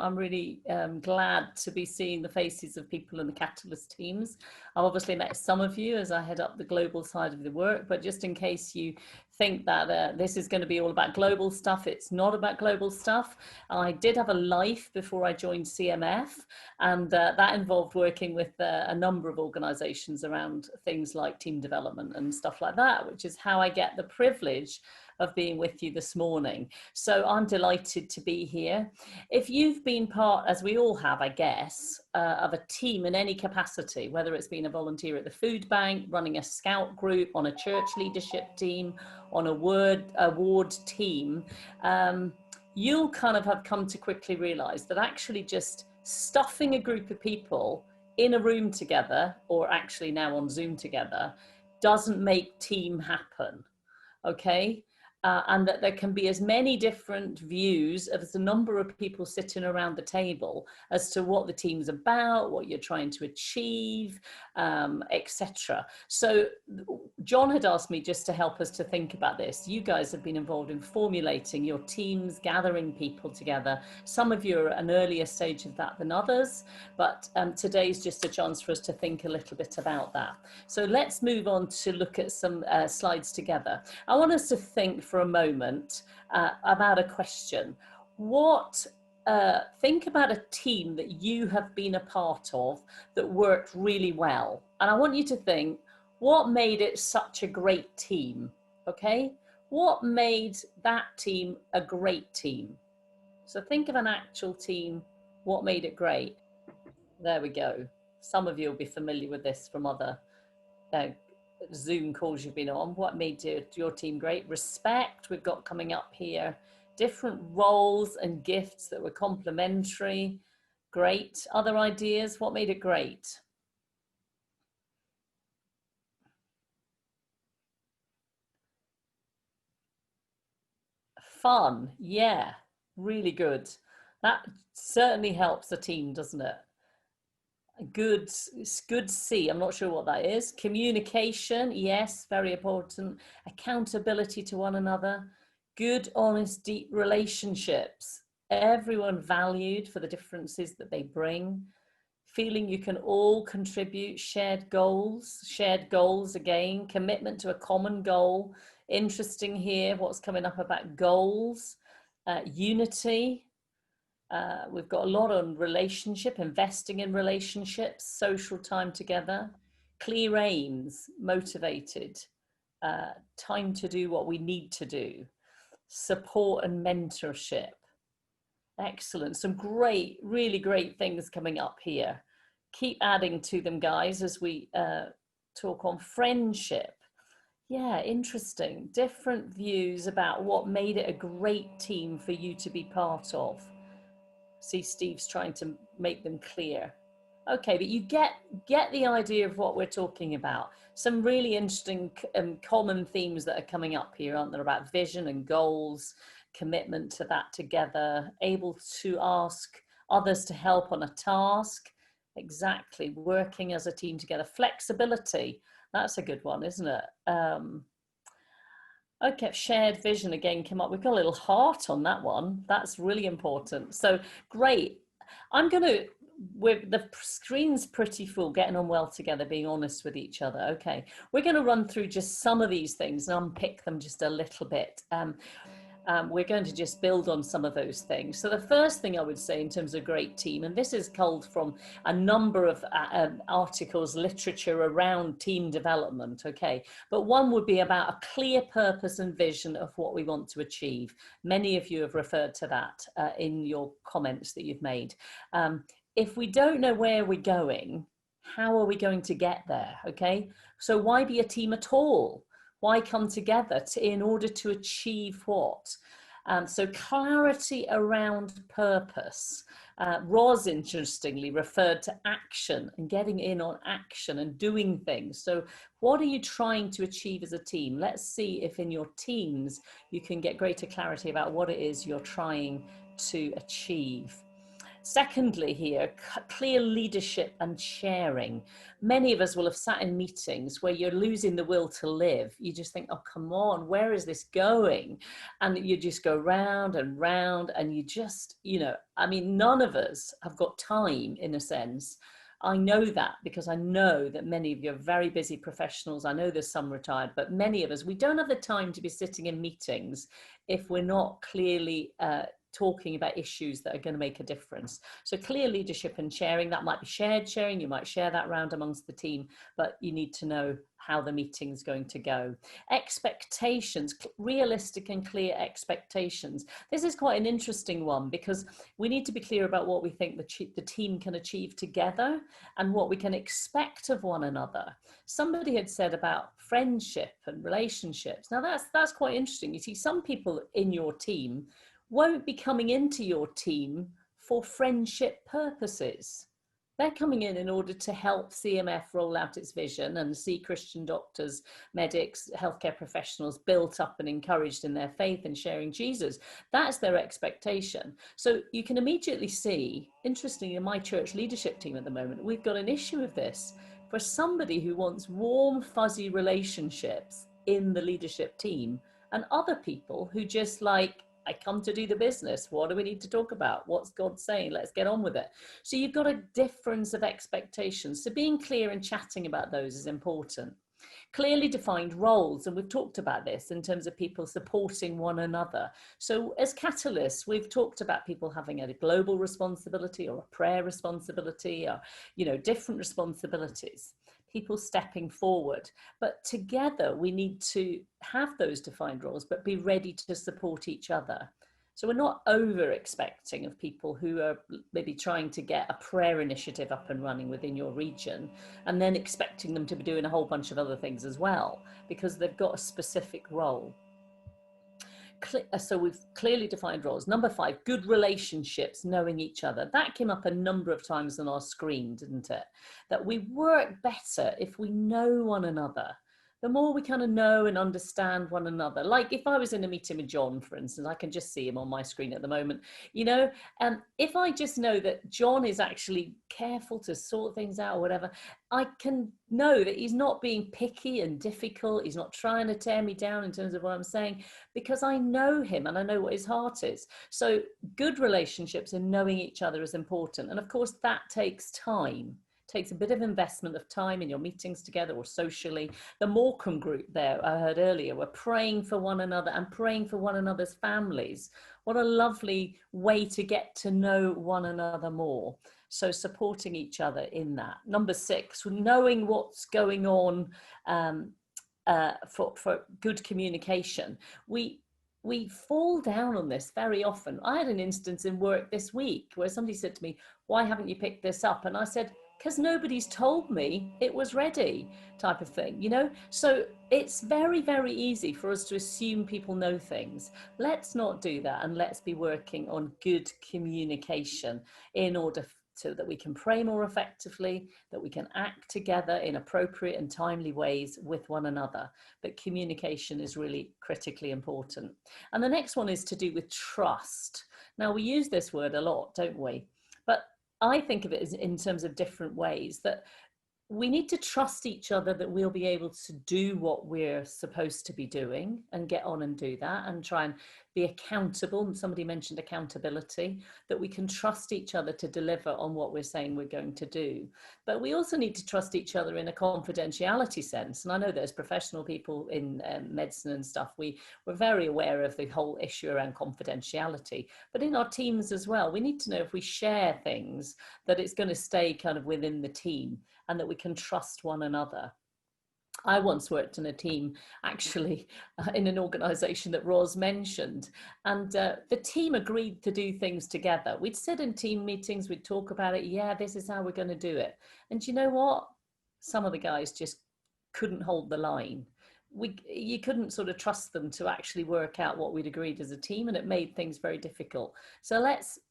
I'm really glad to be seeing the faces of people in the Catalyst teams. I've obviously met some of you as I head up the global side of the work, but just in case you think that this is going to be all about global stuff, it's not about global stuff. I did have a life before I joined CMF, and that involved working with a number of organizations around things like team development and stuff like that, which is how I get the privilege of being with you this morning. So I'm delighted to be here. If you've been part, as we all have, I guess, of a team in any capacity, whether it's been a volunteer at the food bank, running a scout group, on a church leadership team, on a award team, you'll kind of have come to quickly realize that actually just stuffing a group of people in a room together, or actually now on Zoom together, doesn't make team happen, okay? And that there can be as many different views as the number of people sitting around the table as to what the team's about, what you're trying to achieve, etc. So John had asked me just to help us to think about this. You guys have been involved in formulating your teams, gathering people together. Some of you are at an earlier stage of that than others, but today's just a chance for us to think a little bit about that. So let's move on to look at some slides together. I want us to think for a moment about a question. Think about a team that you have been a part of that worked really well. And I want you to think, what made it such a great team? Okay, what made that team a great team? So think of an actual team, what made it great? There we go. Some of you will be familiar with this from other Zoom calls you've been on. What made your team great? Respect, we've got coming up here. Different roles and gifts that were complementary. Great. Other ideas? What made it great? Fun. Yeah, really good. That certainly helps a team, doesn't it? Good C. I'm not sure what that is. Communication, yes, very important. Accountability to one another. Good, honest, deep relationships. Everyone valued for the differences that they bring. Feeling you can all contribute. Shared goals again. Commitment to a common goal. Interesting here, what's coming up about goals. Unity. We've got a lot on relationship, investing in relationships, social time together, clear aims, motivated, time to do what we need to do, support and mentorship. Excellent. Some great, really great things coming up here. Keep adding to them, guys, as we talk on friendship. Yeah, interesting. Different views about what made it a great team for you to be part of. See, Steve's trying to make them clear. Okay, but you get the idea of what we're talking about. Some really interesting common themes that are coming up here, aren't there, about vision and goals, commitment to that together, able to ask others to help on a task, exactly, working as a team together, flexibility, that's a good one, isn't it? Okay, shared vision again came up. We've got a little heart on that one. That's really important. So great. The screen's pretty full, getting on well together, being honest with each other. Okay, we're going to run through just some of these things and unpick them just a little bit. We're going to just build on some of those things. So the first thing I would say in terms of great team, and this is culled from a number of articles, literature around team development, okay? But one would be about a clear purpose and vision of what we want to achieve. Many of you have referred to that in your comments that you've made. If we don't know where we're going, how are we going to get there, okay? So why be a team at all? Why come together in order to achieve what? So clarity around purpose. Roz, interestingly, referred to action and getting in on action and doing things. So what are you trying to achieve as a team? Let's see if in your teams you can get greater clarity about what it is you're trying to achieve. Secondly, here, clear leadership and sharing. Many of us will have sat in meetings where you're losing the will to live. You just think, oh, come on, where is this going? And you just go round and round, and you just, I mean, none of us have got time, in a sense. I know that because I know that many of you are very busy professionals. I know there's some retired, but many of us, we don't have the time to be sitting in meetings if we're not clearly talking about issues that are going to make a difference. So clear leadership and sharing, that might be shared sharing, you might share that round amongst the team, but you need to know how the meeting's going to go. Expectations, realistic and clear expectations. This is quite an interesting one because we need to be clear about what we think the team can achieve together and what we can expect of one another. Somebody had said about friendship and relationships. Now that's quite interesting. You see, some people in your team won't be coming into your team for friendship purposes. They're coming in order to help CMF roll out its vision and see Christian doctors, medics, healthcare professionals built up and encouraged in their faith and sharing Jesus. That's their expectation. So you can immediately see, interestingly, in my church leadership team at the moment, we've got an issue with this. For somebody who wants warm, fuzzy relationships in the leadership team, and other people who just like, I come to do the business. What do we need to talk about? What's God saying? Let's get on with it. So you've got a difference of expectations. So being clear and chatting about those is important. Clearly defined roles, and we've talked about this in terms of people supporting one another. So as catalysts, we've talked about people having a global responsibility or a prayer responsibility, or different responsibilities, people stepping forward. But together we need to have those defined roles, but be ready to support each other. So we're not over expecting of people who are maybe trying to get a prayer initiative up and running within your region and then expecting them to be doing a whole bunch of other things as well, because they've got a specific role. So we've clearly defined roles. Number 5, good relationships, knowing each other. That came up a number of times on our screen, didn't it? That we work better if we know one another. The more we kind of know and understand one another. Like if I was in a meeting with John, for instance, I can just see him on my screen at the moment, if I just know that John is actually careful to sort things out or whatever, I can know that he's not being picky and difficult. He's not trying to tear me down in terms of what I'm saying, because I know him and I know what his heart is. So good relationships and knowing each other is important. And of course, that takes time. Takes a bit of investment of time in your meetings together or socially. The Morecambe group there, I heard earlier, were praying for one another and praying for one another's families. What a lovely way to get to know one another more. So supporting each other in that. Number 6, knowing what's going on for good communication. We fall down on this very often. I had an instance in work this week where somebody said to me, why haven't you picked this up? And I said, because nobody's told me it was ready, type of thing, So it's very, very easy for us to assume people know things. Let's not do that, and let's be working on good communication in order so that we can pray more effectively, that we can act together in appropriate and timely ways with one another. But communication is really critically important. And the next one is to do with trust. Now, we use this word a lot, don't we? But I think of it as in terms of different ways, that we need to trust each other that we'll be able to do what we're supposed to be doing and get on and do that and try and be accountable. And somebody mentioned accountability, that we can trust each other to deliver on what we're saying we're going to do. But we also need to trust each other in a confidentiality sense. And I know there's professional people in medicine and stuff. We're very aware of the whole issue around confidentiality, but in our teams as well, we need to know if we share things that it's going to stay kind of within the team and that we can trust one another. I once worked in a team, actually, in an organisation that Roz mentioned, and the team agreed to do things together. We'd sit in team meetings, we'd talk about it. Yeah, this is how we're going to do it. And you know what? Some of the guys just couldn't hold the line. You couldn't sort of trust them to actually work out what we'd agreed as a team, and it made things very difficult. So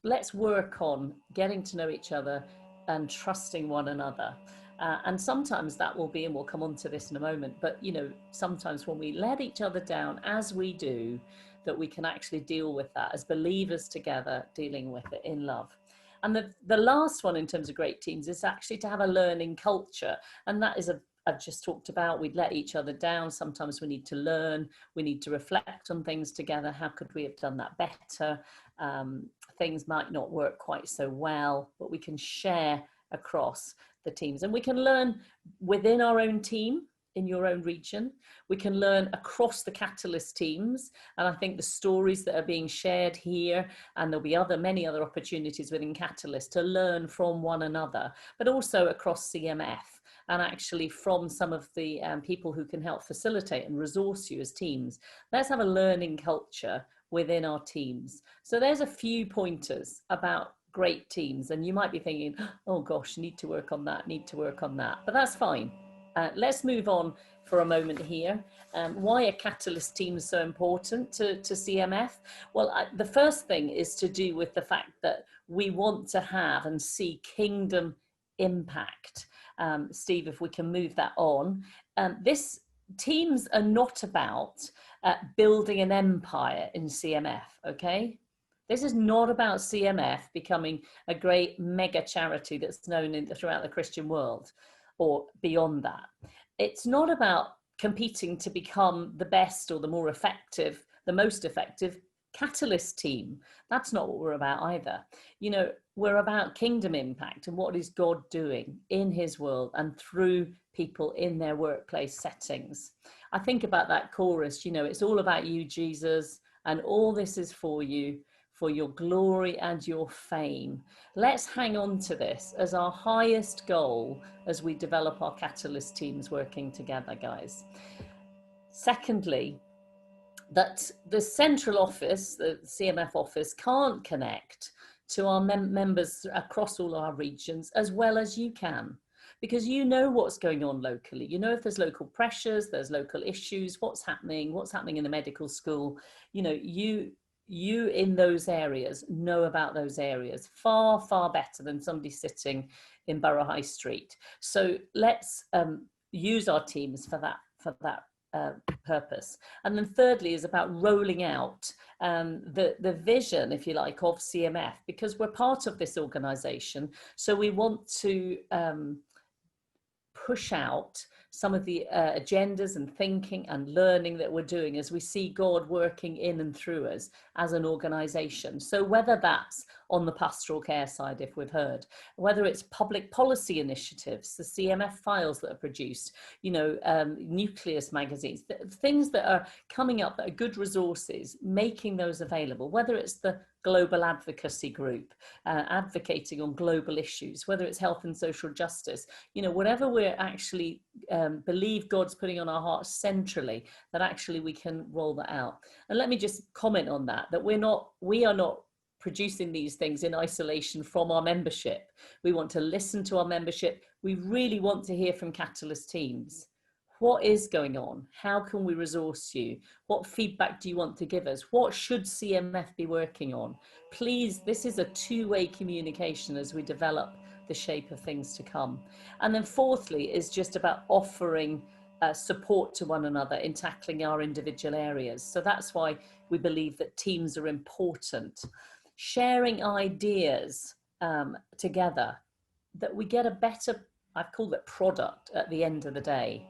let's work on getting to know each other and trusting one another. And sometimes that will be, and we'll come on to this in a moment, but sometimes when we let each other down, as we do, that we can actually deal with that as believers together, dealing with it in love. And the last one in terms of great teams is actually to have a learning culture. And that is I've just talked about, we'd let each other down. Sometimes we need to learn, we need to reflect on things together. How could we have done that better? Things might not work quite so well, but we can share across the teams, and we can learn within our own team, in your own region. We can learn across the Catalyst teams. And I think the stories that are being shared here, and there'll be many other opportunities within Catalyst to learn from one another, but also across CMF, and actually from some of the people who can help facilitate and resource you as teams. Let's have a learning culture within our teams. So there's a few pointers about great teams, and you might be thinking, oh gosh, need to work on that, but that's fine. Let's move on for a moment here. Why are Catalyst teams so important to CMF? Well, the first thing is to do with the fact that we want to have and see kingdom impact. Steve, if we can move that on. Teams are not about building an empire in CMF, okay? This is not about CMF becoming a great mega charity that's known throughout the Christian world or beyond that. It's not about competing to become the best or the more effective, the most effective Catalyst team. That's not what we're about either. You know, we're about kingdom impact and what is God doing in his world and through people in their workplace settings. I think about that chorus, you know, it's all about you, Jesus, and all this is for you, for your glory and your fame. Let's hang on to this as our highest goal as we develop our Catalyst teams working together, guys. Secondly, that the central office, the CMF office, can't connect to our members across all our regions as well as you can, because you know what's going on locally. You know if there's local pressures, there's local issues, what's happening in the medical school. You know, you in those areas know about those areas far, far better than somebody sitting in Borough High Street. So let's use our teams for that purpose. And then thirdly is about rolling out the vision, if you like, of CMF, because we're part of this organization. So we want to push out some of the agendas and thinking and learning that we're doing as we see God working in and through us as an organization. So whether that's on the pastoral care side, if we've heard, whether it's public policy initiatives, the CMF files that are produced, you know, Nucleus magazines, things that are coming up that are good resources, making those available, whether it's the global advocacy group, advocating on global issues, whether it's health and social justice, you know, whatever we're actually believe God's putting on our hearts centrally, that actually we can roll that out. And let me just comment on that we are not producing these things in isolation from our membership. We want to listen to our membership. We really want to hear from Catalyst teams. What is going on? How can we resource you? What feedback do you want to give us? What should CMF be working on? Please, this is a two-way communication as we develop the shape of things to come. And then fourthly is just about offering support to one another in tackling our individual areas. So that's why we believe that teams are important. Sharing ideas together, that we get a better, I've called it product at the end of the day.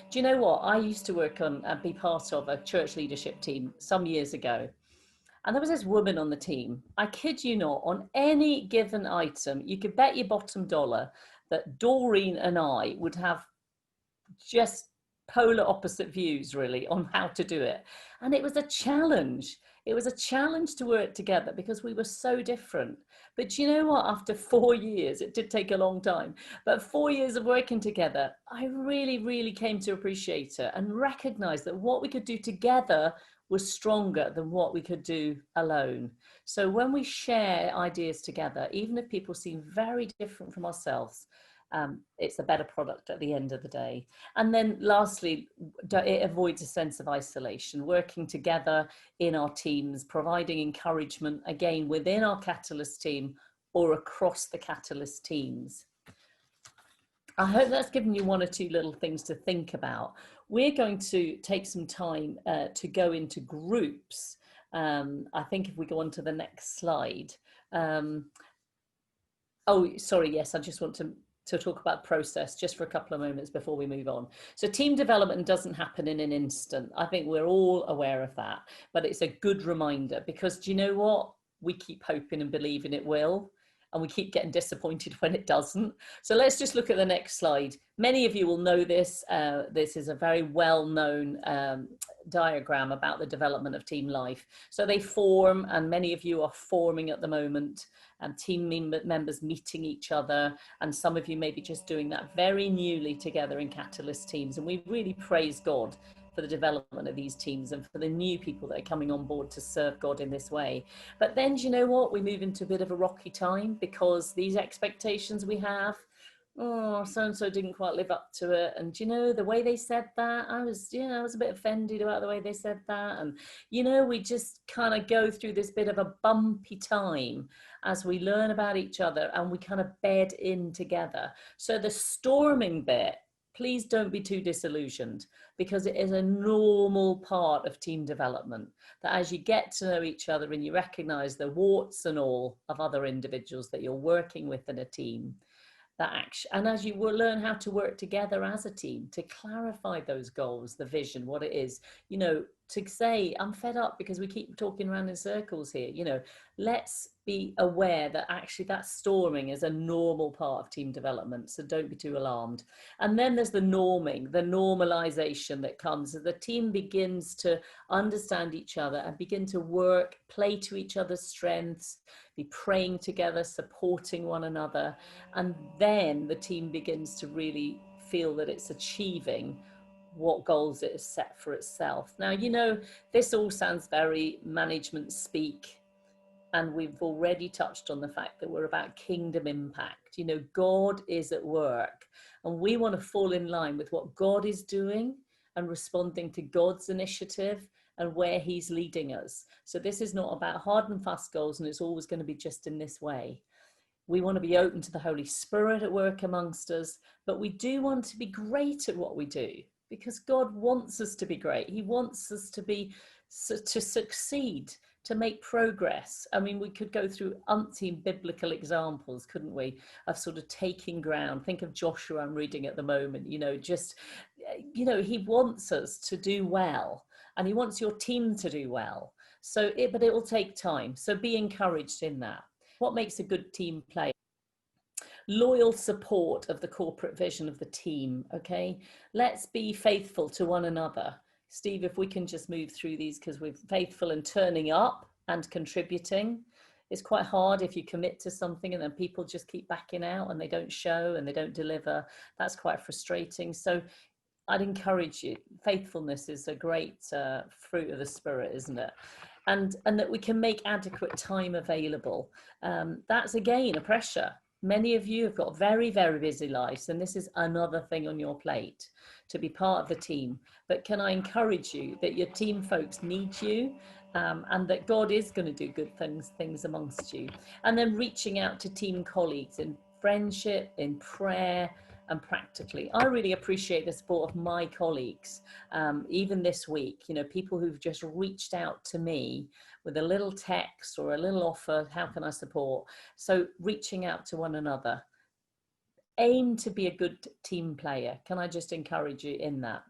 Do you know what? I used to work on and be part of a church leadership team some years ago. And there was this woman on the team. I kid you not, on any given item, you could bet your bottom dollar that Doreen and I would have just polar opposite views really on how to do it. And it was a challenge. It was a challenge to work together because we were so different. But you know what? After 4 years, it did take a long time, but 4 years of working together, I really, really came to appreciate it and recognize that what we could do together was stronger than what we could do alone. So when we share ideas together, even if people seem very different from ourselves, it's a better product at the end of the day. And then lastly, it avoids a sense of isolation, working together in our teams, providing encouragement, again, within our Catalyst team or across the Catalyst teams. I hope that's given you one or two little things to think about. We're going to take some time to go into groups. I think if we go on to the next slide, Oh, sorry. Yes, I just want to talk about process just for a couple of moments before we move on. So team development doesn't happen in an instant. I think we're all aware of that, but it's a good reminder, because do you know what? We keep hoping and believing it will, and we keep getting disappointed when it doesn't. So let's just look at the next slide. Many of you will know this. This is a very well-known diagram about the development of team life. So they form, and many of you are forming at the moment, and team members meeting each other, and some of you may be just doing that very newly together in Catalyst teams, and we really praise God for the development of these teams and for the new people that are coming on board to serve God in this way. But then, do you know what? We move into a bit of a rocky time, because these expectations we have, oh, so-and-so didn't quite live up to it. And, you know, the way they said that, I was a bit offended about the way they said that. And, you know, we just kind of go through this bit of a bumpy time as we learn about each other and we kind of bed in together. So the storming bit, please don't be too disillusioned, because it is a normal part of team development, that as you get to know each other and you recognize the warts and all of other individuals that you're working with in a team, that action, and as you will learn how to work together as a team to clarify those goals, the vision, what it is, you know, to say, I'm fed up because we keep talking around in circles here, you know, let's be aware that actually that storming is a normal part of team development, so don't be too alarmed. And then there's the norming, the normalization that comes as the team begins to understand each other and begin to work, play to each other's strengths, be praying together, supporting one another, and then the team begins to really feel that it's achieving what goals it has set for itself. Now, you know, this all sounds very management speak, and we've already touched on the fact that we're about kingdom impact. You know, God is at work, and we want to fall in line with what God is doing and responding to God's initiative and where he's leading us. So this is not about hard and fast goals, and it's always going to be just in this way. We want to be open to the Holy Spirit at work amongst us, but we do want to be great at what we do, because God wants us to be great. He wants us to be, to succeed, to make progress. I mean, we could go through umpteen biblical examples, couldn't we, of sort of taking ground. Think of Joshua, I'm reading at the moment, you know, just, you know, he wants us to do well, and he wants your team to do well. So, but it will take time. So be encouraged in that. What makes a good team player? Loyal support of the corporate vision of the team. Okay, let's be faithful to one another. Steve, if we can just move through these, because we're faithful and turning up and contributing. It's quite hard if you commit to something and then people just keep backing out and they don't show and they don't deliver. That's quite frustrating. So I'd encourage you. Faithfulness is a great fruit of the Spirit, isn't it? And that we can make adequate time available. That's again a pressure. Many of you have got very, very busy lives, and this is another thing on your plate, to be part of the team. But can I encourage you that your team folks need you, and that God is going to do good things amongst you. And then reaching out to team colleagues in friendship, in prayer, and practically. I really appreciate the support of my colleagues, even this week, you know, people who've just reached out to me with a little text or a little offer, how can I support? So reaching out to one another. Aim to be a good team player. Can I just encourage you in that?